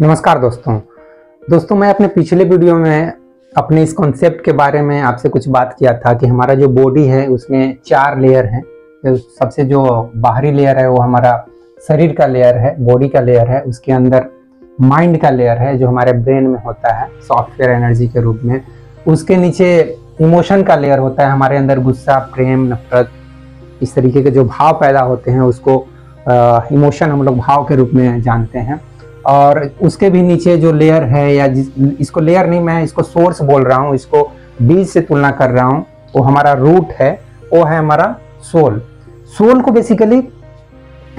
नमस्कार दोस्तों मैं अपने पिछले वीडियो में अपने इस कॉन्सेप्ट के बारे में आपसे कुछ बात किया था कि हमारा जो बॉडी है उसमें 4 लेयर हैं। तो सबसे जो बाहरी लेयर है वो हमारा शरीर का लेयर है, बॉडी का लेयर है। उसके अंदर माइंड का लेयर है जो हमारे ब्रेन में होता है सॉफ्टवेयर एनर्जी के रूप में। उसके नीचे इमोशन का लेयर होता है, हमारे अंदर गुस्सा, प्रेम, नफरत, इस तरीके के जो भाव पैदा होते हैं उसको इमोशन हम लोग भाव के रूप में जानते हैं। और उसके भी नीचे जो लेयर है, या इसको लेयर नहीं, मैं इसको सोर्स बोल रहा हूँ, इसको बीज से तुलना कर रहा हूँ, वो हमारा रूट है, वो है हमारा सोल। सोल को बेसिकली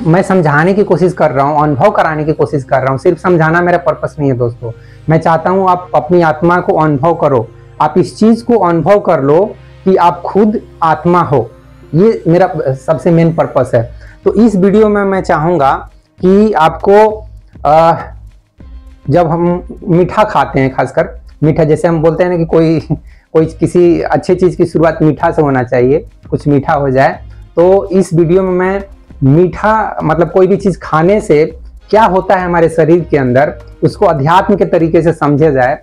मैं समझाने की कोशिश कर रहा हूँ, अनुभव कराने की कोशिश कर रहा हूँ। सिर्फ समझाना मेरा पर्पस नहीं है दोस्तों, मैं चाहता हूँ आप अपनी आत्मा को अनुभव करो, आप इस चीज को अनुभव कर लो कि आप खुद आत्मा हो। ये मेरा सबसे मेन पर्पस है। तो इस वीडियो में मैं चाहूँगा कि आपको जब हम मीठा खाते हैं, खासकर मीठा, जैसे हम बोलते हैं ना कि कोई किसी अच्छी चीज़ की शुरुआत मीठा से होना चाहिए, कुछ मीठा हो जाए। तो इस वीडियो में मैं मीठा मतलब कोई भी चीज़ खाने से क्या होता है हमारे शरीर के अंदर, उसको अध्यात्म के तरीके से समझा जाए।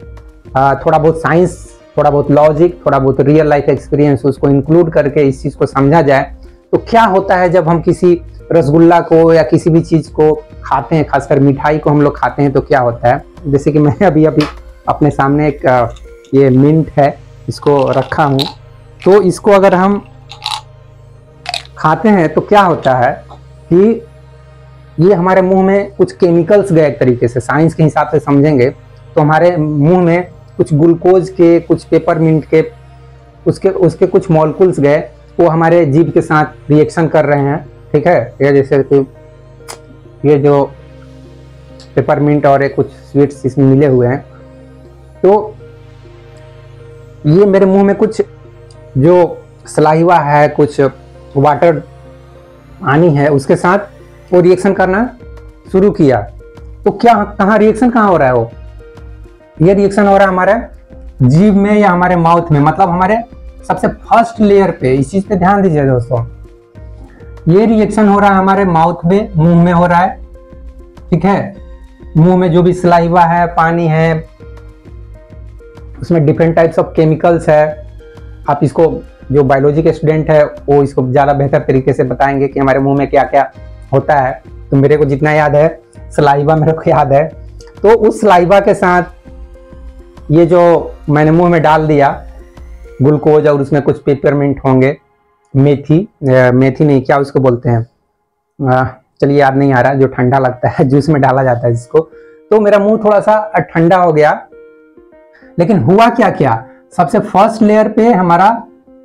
थोड़ा बहुत साइंस, थोड़ा बहुत लॉजिक, थोड़ा बहुत रियल लाइफ एक्सपीरियंस उसको इंक्लूड करके इस चीज़ को समझा जाए। तो क्या होता है जब हम किसी रसगुल्ला को या किसी भी चीज़ को खाते हैं, खासकर मिठाई को हम लोग खाते हैं, तो क्या होता है। जैसे कि मैं अभी अपने सामने एक ये मिंट है, इसको रखा हूँ। तो इसको अगर हम खाते हैं तो क्या होता है कि ये हमारे मुंह में कुछ केमिकल्स गए, एक तरीके से साइंस के हिसाब से समझेंगे तो हमारे मुंह में कुछ ग्लूकोज के, कुछ पेपरमिंट के, उसके कुछ मॉलिक्यूल्स गए, वो हमारे जीभ के साथ रिएक्शन कर रहे हैं। ठीक है, ये जैसे कि ये जो पेपरमिंट और कुछ स्वीट्स इसमें मिले हुए हैं, तो ये मेरे मुंह में कुछ जो सलाइवा है, कुछ वाटर पानी है, उसके साथ वो रिएक्शन करना शुरू किया। तो कहाँ रिएक्शन कहाँ हो रहा है? वो ये रिएक्शन हो रहा है हमारे जीभ में या हमारे माउथ में, मतलब हमारे सबसे फर्स्ट लेयर पे। इस चीज पे ध्यान दीजिए दोस्तों, ये रिएक्शन हो रहा है हमारे माउथ में, मुंह में हो रहा है। ठीक है, मुंह में जो भी सलाइवा है, पानी है, उसमें डिफरेंट टाइप्स ऑफ केमिकल्स है। आप इसको, जो बायोलॉजी के स्टूडेंट है वो इसको ज़्यादा बेहतर तरीके से बताएंगे कि हमारे मुंह में क्या क्या होता है। तो मेरे को जितना याद है, सलाइवा मेरे को याद है। तो उस सलाइवा के साथ ये जो मैंने मुंह में डाल दिया ग्लूकोज, और उसमें कुछ पेपरमिंट होंगे, मेथी नहीं, क्या उसको बोलते हैं, चलिए याद नहीं आ रहा, जो ठंडा लगता है, जूस में डाला जाता है जिसको। तो मेरा मुंह थोड़ा सा ठंडा हो गया। लेकिन हुआ क्या, सबसे फर्स्ट लेयर पे हमारा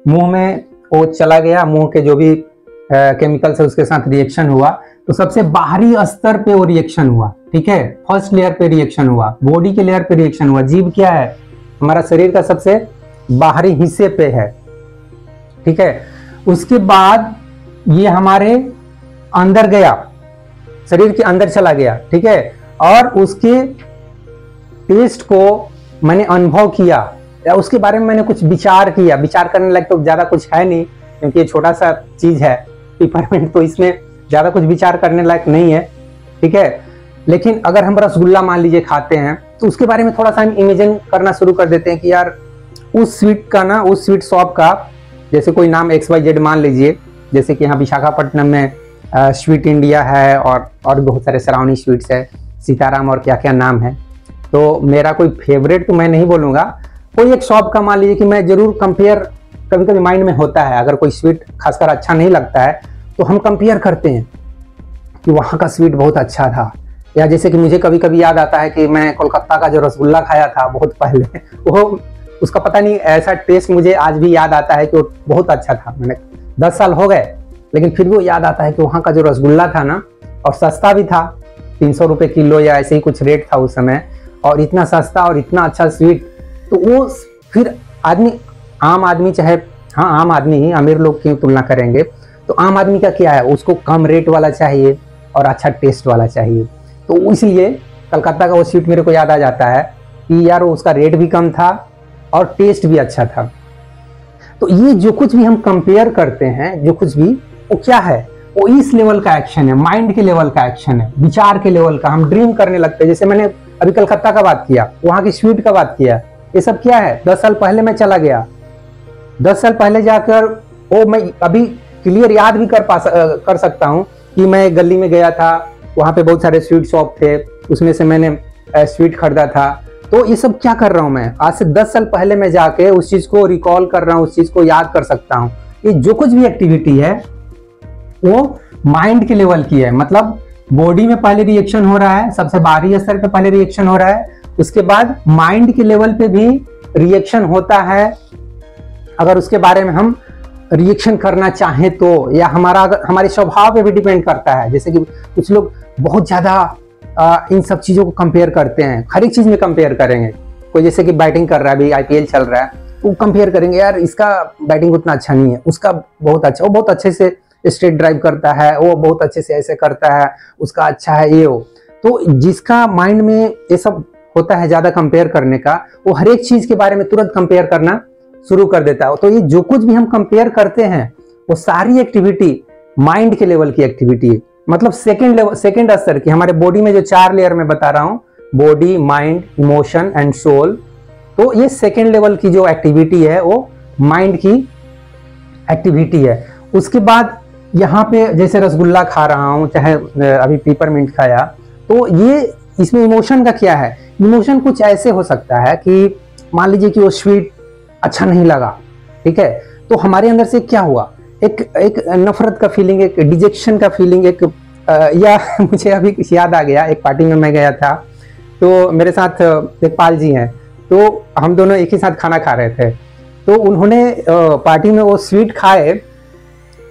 मुंह में वो चला गया, मुंह के जो भी केमिकल्स है उसके साथ रिएक्शन हुआ। तो सबसे बाहरी स्तर पे वो रिएक्शन हुआ। ठीक है, फर्स्ट लेयर पे रिएक्शन हुआ, बॉडी के लेयर पे रिएक्शन हुआ। जीभ क्या है? हमारा शरीर का सबसे बाहरी हिस्से पे है। ठीक है, उसके बाद ये हमारे अंदर गया, शरीर के अंदर चला गया। ठीक है, और उसके टेस्ट को मैंने अनुभव किया, या उसके बारे में मैंने कुछ विचार किया। विचार करने लायक तो ज्यादा कुछ है नहीं, क्योंकि ये छोटा सा चीज है पेपरमिंट, तो इसमें ज्यादा कुछ विचार करने लायक नहीं है। ठीक है, लेकिन अगर हम रसगुल्ला मान लीजिए खाते हैं, तो उसके बारे में थोड़ा सा हम इमेजिन करना शुरू कर देते हैं कि यार उस स्वीट का ना, उस स्वीट शॉप का, जैसे कोई नाम XYZ मान लीजिए, जैसे कि यहाँ विशाखापट्टनम में स्वीट इंडिया है, और बहुत सारे सराउंडिंग स्वीट्स है, सीताराम और क्या क्या नाम है। तो मेरा कोई फेवरेट तो मैं नहीं बोलूँगा, कोई एक शॉप का मान लीजिए कि मैं जरूर कंपेयर, कभी कभी माइंड में होता है, अगर कोई स्वीट खासकर अच्छा नहीं लगता है तो हम कंपेयर करते हैं कि वहाँ का स्वीट बहुत अच्छा था। या जैसे कि मुझे कभी कभी याद आता है कि मैं कोलकाता का जो रसगुल्ला खाया था बहुत पहले, वो उसका पता नहीं ऐसा टेस्ट मुझे आज भी याद आता है कि वो बहुत अच्छा था। मैंने 10 साल हो गए, लेकिन फिर भी वो याद आता है कि वहाँ का जो रसगुल्ला था ना, और सस्ता भी था, 300 रुपये किलो या ऐसे ही कुछ रेट था उस समय, और इतना सस्ता और इतना अच्छा स्वीट। तो वो फिर आदमी, आम आदमी, चाहे हाँ आम आदमी ही, अमीर लोग की तुलना करेंगे तो आम आदमी का क्या है, उसको कम रेट वाला चाहिए और अच्छा टेस्ट वाला चाहिए। तो इसलिए कलकत्ता का वो स्वीट मेरे को याद आ जाता है कि यार उसका रेट भी कम था और टेस्ट भी अच्छा था। तो ये जो कुछ भी हम कंपेयर करते हैं, जो कुछ भी, वो क्या है, वो इस लेवल का एक्शन है, माइंड के लेवल का एक्शन है, विचार के लेवल का। हम ड्रीम करने लगते हैं। जैसे मैंने अभी कलकत्ता का बात किया, वहां की स्वीट का बात किया, ये सब क्या है 10 साल पहले मैं चला गया। 10 साल पहले जाकर वो मैं अभी क्लियर याद भी कर सकता हूँ कि मैं गली में गया था, वहां पे बहुत सारे स्वीट शॉप थे, उसमें से मैंने स्वीट खरीदा था। तो ये सब क्या कर रहा हूँ मैं, आज से 10 साल पहले मैं जाके उस चीज को रिकॉल कर रहा हूँ, उस चीज को याद कर सकता हूँ। ये जो कुछ भी एक्टिविटी है वो माइंड के लेवल की है, मतलब बॉडी में पहले रिएक्शन हो रहा है, सबसे बाहरी स्तर पे पहले रिएक्शन हो रहा है, उसके बाद माइंड के लेवल पे भी रिएक्शन होता है। अगर उसके बारे में हम रिएक्शन करना चाहें तो, या हमारे स्वभाव पे भी डिपेंड करता है। जैसे कि कुछ लोग बहुत ज्यादा इन सब चीजों को कंपेयर करते हैं, हर एक चीज में कंपेयर करेंगे। कोई जैसे कि बैटिंग कर रहा है, अभी आईपीएल चल रहा है, वो कंपेयर करेंगे, यार इसका बैटिंग उतना अच्छा नहीं है, उसका बहुत अच्छा, वो बहुत अच्छे से स्ट्रेट ड्राइव करता है, वो बहुत अच्छे से ऐसे करता है, उसका अच्छा है ये हो। तो जिसका माइंड में ये सब होता है ज्यादा कंपेयर करने का, वो हर एक चीज के बारे में तुरंत कंपेयर करना शुरू कर देता है। तो ये जो कुछ भी हम कंपेयर करते हैं वो सारी एक्टिविटी माइंड के लेवल की एक्टिविटी है, मतलब सेकेंड स्तर की। हमारे बॉडी में जो 4 लेयर में बता रहा हूँ, body, mind, emotion and soul, तो ये सेकेंड लेवल की जो एक्टिविटी है वो माइंड की एक्टिविटी है। उसके बाद यहाँ पे जैसे रसगुल्ला खा रहा हूँ, चाहे अभी पेपरमिंट खाया, तो ये इसमें इमोशन का क्या है, इमोशन कुछ ऐसे हो सकता है कि मान लीजिए कि वो स्वीट अच्छा नहीं लगा, ठीक है, तो हमारे अंदर से क्या हुआ, एक नफरत का फीलिंग, एक डिजेक्शन का फीलिंग, या मुझे अभी याद आ गया, एक पार्टी में मैं गया था, तो मेरे साथ देखपाल जी हैं, तो हम दोनों एक ही साथ खाना खा रहे थे। तो उन्होंने पार्टी में वो स्वीट खाए,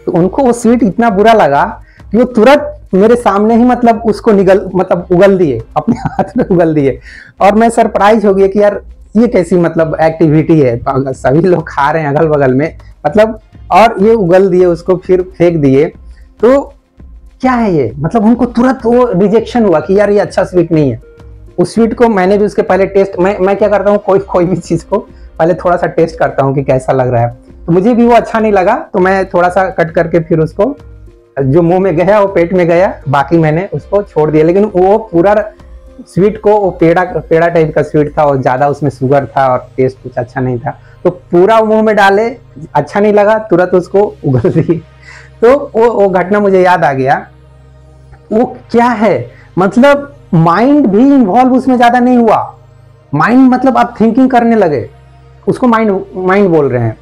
तो उनको वो स्वीट इतना बुरा लगा कि वो तुरंत मेरे सामने ही मतलब उसको उगल दिए, अपने हाथ में उगल दिए। और मैं सरप्राइज हो गया कि यार ये कैसी मतलब एक्टिविटी है, सभी लोग खा रहे हैं अगल बगल में, मतलब, और ये उगल दिए उसको, फिर फेंक दिए। तो क्या है ये, मतलब उनको तुरंत वो रिजेक्शन हुआ कि यार ये अच्छा स्वीट नहीं है। उस स्वीट को मैंने भी उसके पहले टेस्ट, मैं क्या करता हूँ, कोई भी चीज को पहले थोड़ा सा टेस्ट करता हूँ कि कैसा लग रहा है। तो मुझे भी वो अच्छा नहीं लगा, तो मैं थोड़ा सा कट करके फिर उसको, जो मुंह में गया वो पेट में गया, बाकी मैंने उसको छोड़ दिया। लेकिन वो पूरा स्वीट को, वो पेड़ा टाइप का स्वीट था और ज्यादा उसमें शुगर था और टेस्ट कुछ अच्छा नहीं था, तो पूरा मुंह में डाले, अच्छा नहीं लगा, तुरंत उसको उगल दी। तो वो घटना मुझे याद आ गया। वो क्या है, मतलब माइंड भी इन्वॉल्व उसमें ज्यादा नहीं हुआ। माइंड मतलब आप थिंकिंग करने लगे, उसको माइंड बोल रहे हैं।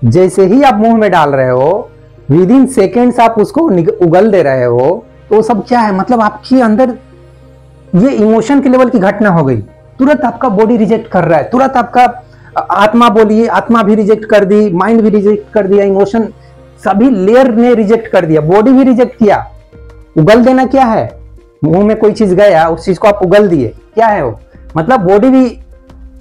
जैसे ही आप मुंह में डाल रहे हो, विद इन सेकेंड्स आप उसको उगल दे रहे हो, तो सब क्या है, मतलब आपके अंदर ये इमोशन के लेवल की घटना हो गई। तुरंत आपका बॉडी रिजेक्ट कर रहा है, तुरंत आपका आत्मा, बोलिए, आत्मा भी रिजेक्ट कर दी, माइंड भी रिजेक्ट कर दिया, इमोशन, सभी लेयर ने रिजेक्ट कर दिया, बॉडी भी रिजेक्ट किया। उगल देना क्या है, मुंह में कोई चीज गया, उस चीज को आप उगल दिए, क्या है वो, मतलब बॉडी भी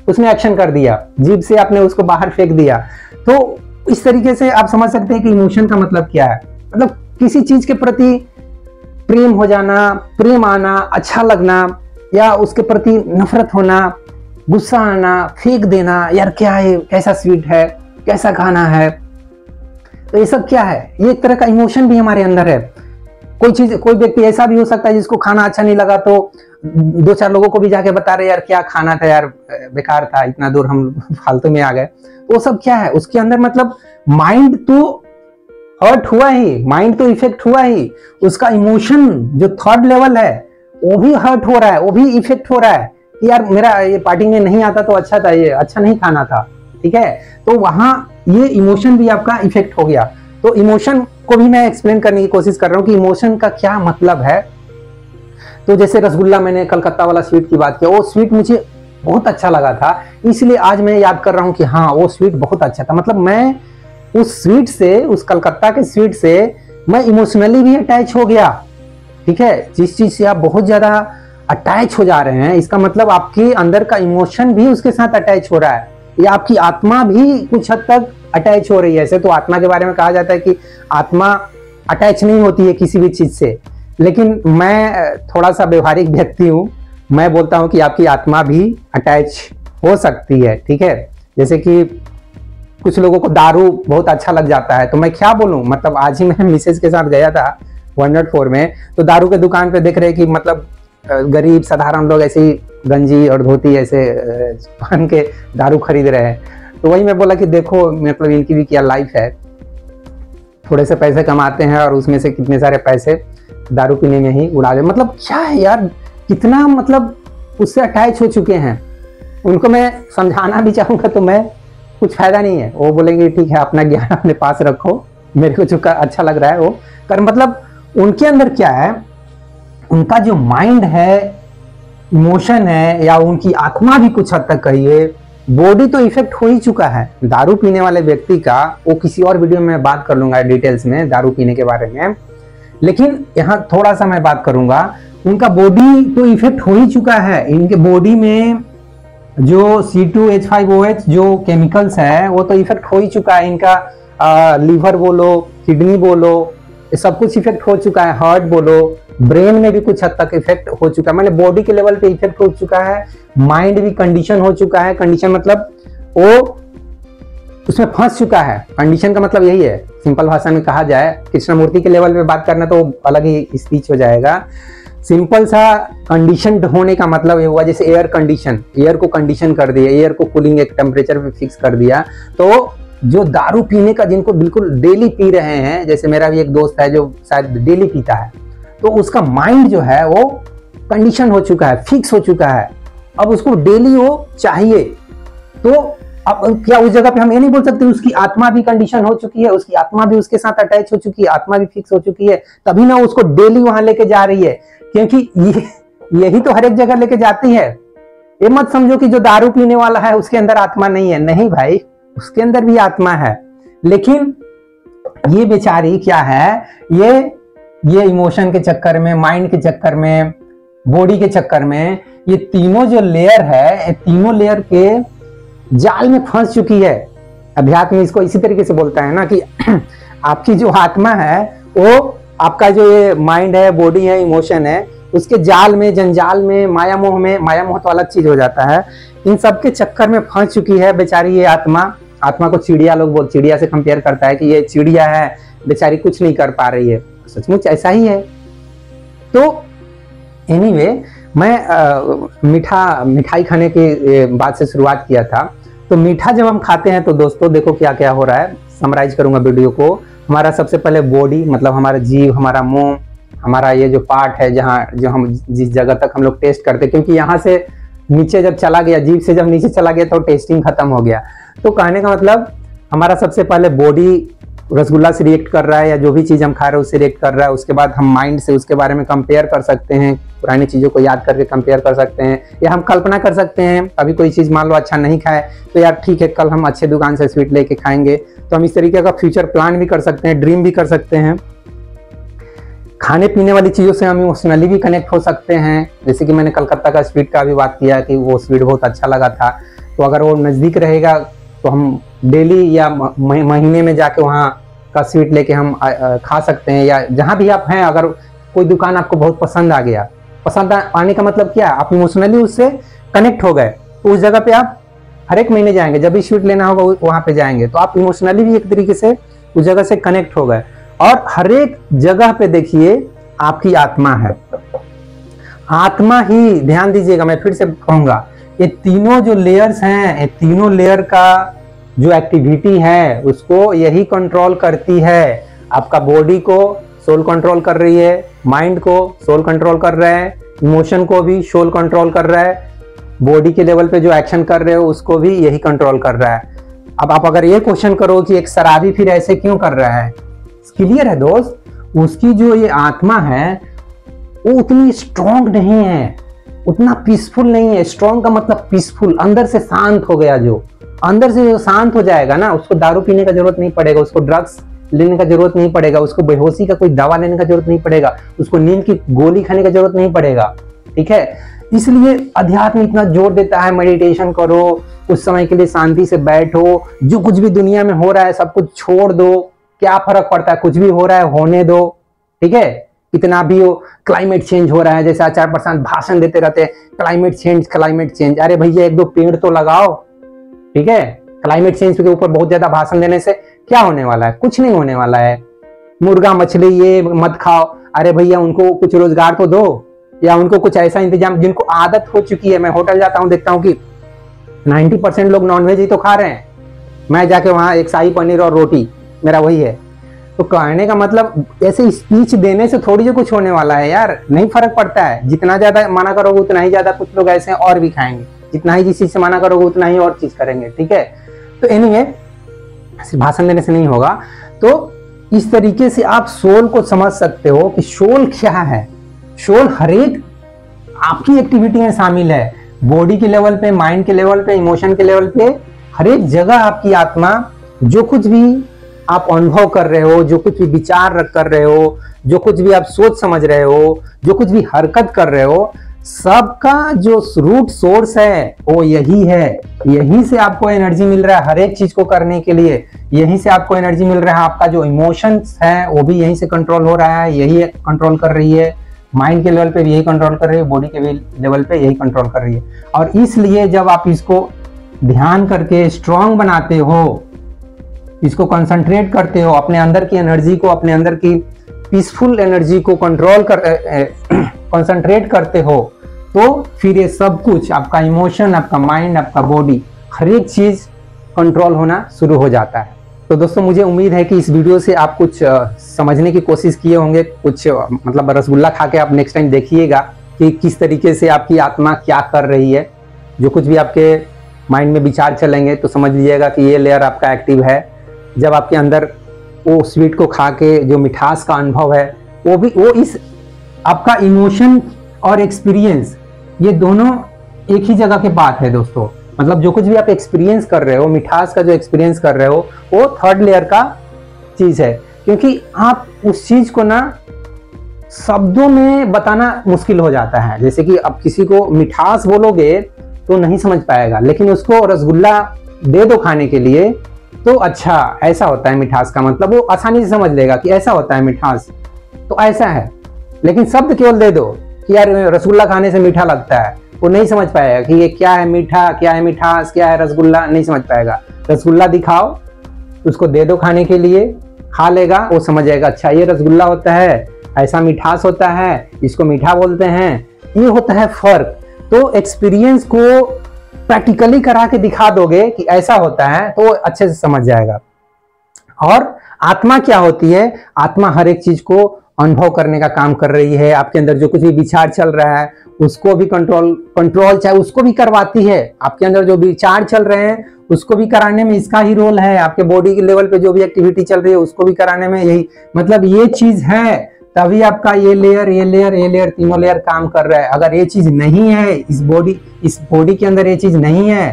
उसमें एक्शन कर दिया, जीभ से आपने उसको बाहर फेंक दिया। तो इस तरीके से आप समझ सकते हैं कि इमोशन का मतलब क्या है, मतलब किसी चीज के प्रति प्रेम हो जाना, प्रेम आना, अच्छा लगना, या उसके प्रति नफरत होना, गुस्सा आना, फेंक देना, यार क्या है, कैसा स्वीट है, कैसा खाना है। तो ये सब क्या है, ये एक तरह का इमोशन भी हमारे अंदर है। कोई व्यक्ति ऐसा भी हो सकता है जिसको खाना अच्छा नहीं लगा, तो 2-4 लोगों को भी जाके बता रहे, यार क्या खाना था यार, बेकार था, इतना दूर हम फालतू में आ गए। वो सब क्या है, उसके अंदर मतलब माइंड तो हर्ट हुआ ही, माइंड तो इफेक्ट हुआ ही, उसका इमोशन जो थर्ड लेवल है वो भी हर्ट हो रहा है, वो भी इफेक्ट हो रहा है कि यार मेरा ये पार्टी में नहीं आता तो अच्छा था, ये अच्छा नहीं खाना था, ठीक है। तो वहां ये इमोशन भी आपका इफेक्ट हो गया। तो इमोशन को भी मैं एक्सप्लेन करने की कोशिश कर रहा हूँ कि इमोशन का क्या मतलब है। तो जैसे रसगुल्ला, मैंने कलकत्ता वाला स्वीट की बात किया, वो स्वीट मुझे बहुत अच्छा लगा था, इसलिए आज मैं याद कर रहा हूँ कि हाँ वो स्वीट बहुत अच्छा था। मतलब मैं उस स्वीट से, उस कलकत्ता के स्वीट से मैं इमोशनली भी अटैच हो गया, ठीक है। जिस चीज से आप बहुत ज्यादा अटैच हो जा रहे हैं, इसका मतलब आपके अंदर का इमोशन भी उसके साथ अटैच हो रहा है, या आपकी आत्मा भी कुछ हद तक अटैच हो रही है। ऐसे तो आत्मा के बारे में कहा जाता है कि आत्मा अटैच नहीं होती है किसी भी चीज से, लेकिन मैं थोड़ा सा व्यवहारिक व्यक्ति हूँ, मैं बोलता हूँ कि आपकी आत्मा भी अटैच हो सकती है, ठीक है। जैसे कि कुछ लोगों को दारू बहुत अच्छा लग जाता है, तो मैं क्या बोलूं, मतलब आज ही मैं मिसेज के साथ गया था 104 में, तो दारू के दुकान पे देख रहे कि मतलब गरीब साधारण लोग ऐसे ही गंजी और धोती ऐसे पहन के दारू खरीद रहे हैं। तो वही मैं बोला कि देखो मतलब इनकी भी क्या लाइफ है, थोड़े से पैसे कमाते हैं और उसमें से कितने सारे पैसे दारू पीने में ही उड़ा दे। मतलब क्या है यार, कितना मतलब उससे अटैच हो चुके हैं। उनको मैं समझाना भी चाहूँगा तो मैं कुछ फायदा नहीं है। वो बोलेंगे ठीक है अपना ज्ञान अपने पास रखो, मेरे को जो अच्छा लग रहा है वो कर। मतलब उनके अंदर क्या है, उनका जो माइंड है, इमोशन है, या उनकी आत्मा भी कुछ हद तक कहिए, बॉडी तो इफेक्ट हो ही चुका है। दारू पीने वाले व्यक्ति का वो किसी और वीडियो में बात कर लूंगा डिटेल्स में दारू पीने के बारे में, लेकिन यहाँ थोड़ा सा मैं बात करूंगा। उनका बॉडी तो इफेक्ट हो ही चुका है। इनके बॉडी में जो C2H5OH जो केमिकल्स है वो तो इफेक्ट हो ही चुका है। इनका लीवर बोलो, किडनी बोलो, ये सब कुछ इफेक्ट हो चुका है। हार्ट बोलो, ब्रेन में भी कुछ हद तक इफेक्ट हो चुका है, मतलब बॉडी के लेवल पे इफेक्ट हो चुका है। माइंड भी कंडीशन हो चुका है। कंडीशन मतलब वो उसमें फंस चुका है। कंडीशन का मतलब यही है, सिंपल भाषा में कहा जाए। कृष्णमूर्ति के लेवल पे बात करना तो अलग ही स्पीच हो जाएगा। सिंपल सा कंडीशन होने का मतलब ये हुआ जैसे एयर कंडीशन, एयर को कंडीशन कर दिया, एयर को कूलिंग एक टेम्परेचर पे फिक्स कर दिया। तो जो दारू पीने का जिनको बिल्कुल डेली पी रहे हैं, जैसे मेरा भी एक दोस्त है जो शायद डेली पीता है, तो उसका माइंड जो है वो कंडीशन हो चुका है, फिक्स हो चुका है। अब उसको डेली वो चाहिए। तो अब क्या उस जगह पे हम ये नहीं बोल सकते उसकी आत्मा भी कंडीशन हो चुकी है, उसकी आत्मा भी उसके साथ अटैच हो चुकी है, आत्मा भी फिक्स हो चुकी है, तभी ना उसको डेली वहां लेके जा रही है। क्योंकि यही तो हर एक जगह लेके जाती है। ये मत समझो कि जो दारू पीने वाला है उसके अंदर आत्मा नहीं है, नहीं भाई, उसके अंदर भी आत्मा है। लेकिन ये बेचारी क्या है, ये इमोशन के चक्कर में, माइंड के चक्कर में, बॉडी के चक्कर में, ये तीनों जो लेयर है, ये तीनों लेयर के जाल में फंस चुकी है। अध्यात्म इसको इसी तरीके से बोलता है ना कि आपकी जो आत्मा है वो आपका जो ये माइंड है, बॉडी है, इमोशन है, उसके जाल में, जंजाल में, माया मोह में, माया मोह तो अलग चीज हो जाता है, इन सब के चक्कर में फंस चुकी है बेचारी ये आत्मा। आत्मा को चिड़िया लोग चिड़िया से कंपेयर करता है कि ये चिड़िया है, बेचारी कुछ नहीं कर पा रही है। सचमुच ऐसा ही है। तो एनीवे, मैं मिठाई खाने की बात से शुरुआत किया था। तो मीठा जब हम खाते हैं तो दोस्तों देखो क्या क्या हो रहा है। समराइज करूंगा वीडियो को। हमारा सबसे पहले बॉडी, मतलब हमारा जीव, हमारा मुंह, हमारा ये जो पार्ट है जहाँ जो हम जिस जगह तक हम लोग टेस्ट करते हैं, क्योंकि यहाँ से नीचे जब चला गया, जीभ से जब नीचे चला गया तो टेस्टिंग खत्म हो गया। तो कहने का मतलब हमारा सबसे पहले बॉडी रसगुल्ला से रिएक्ट कर रहा है, या जो भी चीज हम खा रहे हैं उससे रिएक्ट कर रहा है। उसके बाद हम माइंड से उसके बारे में कंपेयर कर सकते हैं, पुरानी चीजों को याद करके कंपेयर कर सकते हैं, या हम कल्पना कर सकते हैं अभी कोई चीज मान लो अच्छा नहीं खाए तो यार ठीक है कल हम अच्छे दुकान से स्वीट लेके खाएंगे। तो हम इस तरीके का फ्यूचर प्लान भी कर सकते हैं, ड्रीम भी कर सकते हैं। खाने पीने वाली चीजों से हम इमोशनली भी कनेक्ट हो सकते हैं। जैसे कि मैंने कलकत्ता का स्वीट का भी बात किया कि वो स्वीट बहुत अच्छा लगा था, तो अगर वो नजदीक रहेगा तो हम डेली या महीने में जाके वहाँ का स्वीट लेके हम खा सकते हैं। या जहाँ भी आप हैं, अगर कोई दुकान आपको बहुत पसंद आ गया, पसंद आने का मतलब क्या है, आप इमोशनली उससे कनेक्ट हो गए, तो उस जगह पे आप हर एक महीने जाएंगे, जब भी स्वीट लेना होगा वहां पे जाएंगे, तो आप इमोशनली भी एक तरीके से उस जगह से कनेक्ट हो गए। और हर एक जगह पे देखिए आपकी आत्मा है, आत्मा ही, ध्यान दीजिएगा, मैं फिर से कहूंगा, ये तीनों जो लेयर्स हैं, ये तीनों लेयर का जो एक्टिविटी है उसको यही कंट्रोल करती है। आपका बॉडी को सोल कंट्रोल कर रही है, माइंड को सोल कंट्रोल कर रहा है, इमोशन को भी सोल कंट्रोल कर रहा है, बॉडी के लेवल पे जो एक्शन कर रहे हो उसको भी यही कंट्रोल कर रहा है। अब आप अगर ये क्वेश्चन करो कि एक शराबी फिर ऐसे क्यों कर रहा है, क्लियर है दोस्त, उसकी जो ये आत्मा है वो उतनी स्ट्रॉन्ग नहीं है, उतना पीसफुल नहीं है। स्ट्रॉन्ग का मतलब पीसफुल, अंदर से शांत हो गया। जो अंदर से जो शांत हो जाएगा ना, उसको दारू पीने का जरूरत नहीं पड़ेगा, उसको ड्रग्स लेने का जरूरत नहीं पड़ेगा, उसको बेहोशी का कोई दवा लेने का जरूरत नहीं पड़ेगा, उसको नींद की गोली खाने का जरूरत नहीं पड़ेगा। ठीक है, इसलिए अध्यात्म इतना जोर देता है, मेडिटेशन करो, कुछ समय के लिए शांति से बैठो, जो कुछ भी दुनिया में हो रहा है सब कुछ छोड़ दो, क्या फर्क पड़ता है, कुछ भी हो रहा है होने दो। ठीक है, कितना भी हो, क्लाइमेट चेंज हो रहा है, जैसे आचार्य प्रसाद भाषण देते रहते हैं, क्लाइमेट चेंज क्लाइमेट चेंज, अरे भैया एक दो पेड़ तो लगाओ। ठीक है, क्लाइमेट चेंज के ऊपर बहुत ज्यादा भाषण देने से क्या होने वाला है, कुछ नहीं होने वाला है। मुर्गा मछली ये मत खाओ, अरे भैया उनको कुछ रोजगार तो दो। या उनको कुछ ऐसा इंतजाम, जिनको आदत हो चुकी है। मैं होटल जाता हूँ, देखता हूँ कि 90% लोग नॉनवेज ही तो खा रहे हैं, मैं जाके वहाँ एक शाही पनीर और रोटी, मेरा वही है। तो कहने का मतलब ऐसे स्पीच देने से थोड़ी जो कुछ होने वाला है यार, नहीं फर्क पड़ता है। जितना ज्यादा मना करोगे उतना ही ज्यादा कुछ लोग ऐसे हैं और भी खाएंगे, जितना ही जिस चीज से मना करोगे उतना ही और चीज करेंगे, ठीक है। तो एनीवे, भाषण देने से नहीं होगा। तो इस तरीके से आप सोल को समझ सकते हो कि सोल क्या है। सोल हरेक आपकी एक्टिविटी में शामिल है, बॉडी के लेवल पे, माइंड के लेवल पे, इमोशन के लेवल पे, हरेक जगह आपकी आत्मा जो कुछ भी आप अनुभव कर रहे हो, जो कुछ भी विचार कर रहे हो, जो कुछ भी आप सोच समझ रहे हो, जो कुछ भी हरकत कर रहे हो, सबका जो रूट सोर्स है वो यही है। यहीं से आपको एनर्जी मिल रहा है हर एक चीज को करने के लिए, यहीं से आपको एनर्जी मिल रहा है। आपका जो इमोशंस है वो भी यहीं से कंट्रोल हो रहा है, यही कंट्रोल कर रही है। माइंड के लेवल पे भी यही कंट्रोल कर रही है, बॉडी के लेवल पे यही कंट्रोल कर रही है। और इसलिए जब आप इसको ध्यान करके स्ट्रांग बनाते हो, इसको कंसंट्रेट करते हो, अपने अंदर की एनर्जी को, अपने अंदर की पीसफुल एनर्जी को कंसंट्रेट करते हो, तो फिर ये सब कुछ आपका इमोशन, आपका माइंड, आपका बॉडी, हर एक चीज कंट्रोल होना शुरू हो जाता है। तो दोस्तों, मुझे उम्मीद है कि इस वीडियो से आप कुछ समझने की कोशिश किए होंगे। कुछ मतलब रसगुल्ला खा के आप नेक्स्ट टाइम देखिएगा कि किस तरीके से आपकी आत्मा क्या कर रही है। जो कुछ भी आपके माइंड में विचार चलेंगे तो समझ लीजिएगा कि ये लेयर आपका एक्टिव है। जब आपके अंदर वो स्वीट को खा के जो मिठास का अनुभव है, वो इस आपका इमोशन और एक्सपीरियंस, ये दोनों एक ही जगह के बात है दोस्तों। मतलब जो कुछ भी आप एक्सपीरियंस कर रहे हो, मिठास का जो एक्सपीरियंस कर रहे हो, वो थर्ड लेयर का चीज है। क्योंकि आप उस चीज को ना शब्दों में बताना मुश्किल हो जाता है। जैसे कि अब किसी को मिठास बोलोगे तो नहीं समझ पाएगा, लेकिन उसको रसगुल्ला दे दो खाने के लिए तो अच्छा ऐसा होता है मिठास का मतलब, वो आसानी से समझ लेगा कि ऐसा होता है मिठास, तो ऐसा है। लेकिन शब्द केवल दे दो कि यार रसगुल्ला खाने से मीठा लगता है, वो नहीं समझ पाएगा कि ये क्या है मीठा, क्या है मिठास, क्या है रसगुल्ला, नहीं समझ पाएगा। रसगुल्ला दिखाओ, उसको दे दो खाने के लिए, खा लेगा, वो समझ जाएगा अच्छा ये रसगुल्ला होता है, ऐसा मिठास होता है, इसको मीठा बोलते हैं, ये होता है फर्क। तो एक्सपीरियंस को प्रैक्टिकली करा के दिखा दोगे कि ऐसा होता है तो अच्छे से समझ जाएगा। और आत्मा क्या होती है? आत्मा हर एक चीज को अनुभव करने का काम कर रही है। आपके अंदर जो कुछ भी विचार चल रहा है उसको भी कंट्रोल चाहे उसको भी करवाती है। आपके अंदर जो विचार चल रहे हैं उसको भी कराने में इसका ही रोल है। आपके बॉडी के लेवल पे जो भी एक्टिविटी चल रही है उसको भी कराने में यही मतलब ये चीज है, तभी आपका ये लेयर तीनों लेयर काम कर रहा है। अगर ये चीज नहीं है, इस बॉडी के अंदर ये चीज नहीं है,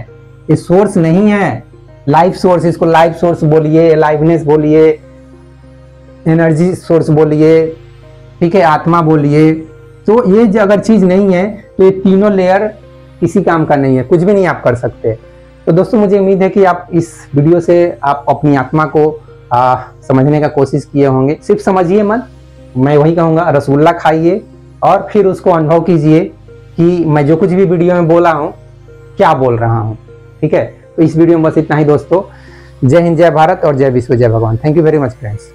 ये सोर्स नहीं है, लाइफ सोर्स, इसको लाइफ सोर्स बोलिए, लाइवनेस बोलिए, एनर्जी सोर्स बोलिए, ठीक है, आत्मा बोलिए, तो ये अगर चीज नहीं है तो ये तीनों लेयर किसी काम का नहीं है, कुछ भी नहीं आप कर सकते। तो दोस्तों, मुझे उम्मीद है कि आप इस वीडियो से आप अपनी आत्मा को समझने का कोशिश किए होंगे। सिर्फ समझिए मत, मैं वही कहूँगा, रसगुल्ला खाइए और फिर उसको अनुभव कीजिए कि मैं जो कुछ भी वीडियो में बोला हूँ क्या बोल रहा हूँ, ठीक है। तो इस वीडियो में बस इतना ही दोस्तों। जय हिंद, जय भारत और जय विश्व, जय भगवान। Thank you very much friends.